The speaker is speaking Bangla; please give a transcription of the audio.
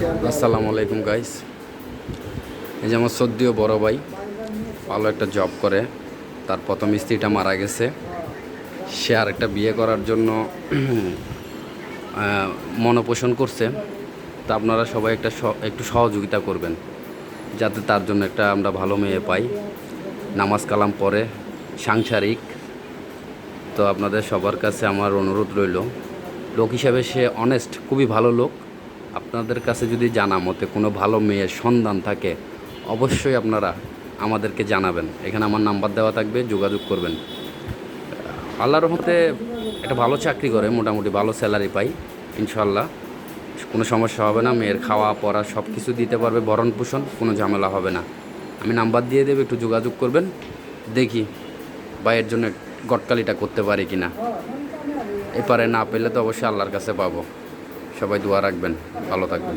আসসালামু আলাইকুম গাইস। এই যে আমার সদ্যীয় বড় ভাই ভালো একটা জব করে, তার প্রথম স্ত্রীটা মারা গেছে। সে আর একটা বিয়ে করার জন্য মনোপোষণ করছে। তা আপনারা সবাই একটু সহযোগিতা করবেন, যাতে তার জন্য একটা আমরা ভালো মেয়ে পাই, নামাজ কালাম পড়ে, সাংসারিক। তো আপনাদের সবার কাছে আমার অনুরোধ রইল, লোক হিসাবে সে অনেস্ট, খুবই ভালো লোক। আপনাদের কাছে যদি জানা মতে কোনো ভালো মেয়ের সন্ধান থাকে, অবশ্যই আপনারা আমাদেরকে জানাবেন। এখানে আমার নাম্বার দেওয়া থাকবে, যোগাযোগ করবেন। আল্লাহর রহমতে একটা ভালো চাকরি করে, মোটামুটি ভালো স্যালারি পাই ইনশাল্লাহ। কোনো সমস্যা হবে না, মেয়ের খাওয়া পড়া সব কিছু দিতে পারবে, ভরণ পোষণ, কোনো ঝামেলা হবে না। আমি নাম্বার দিয়ে দেবো, একটু যোগাযোগ করবেন। দেখি ভাইয়ের জন্য গটকালিটা করতে পারি কি না। এপারে না পেলে তো অবশ্যই আল্লাহর কাছে পাবো। সবাই দোয়া রাখবেন, ভালো থাকবেন।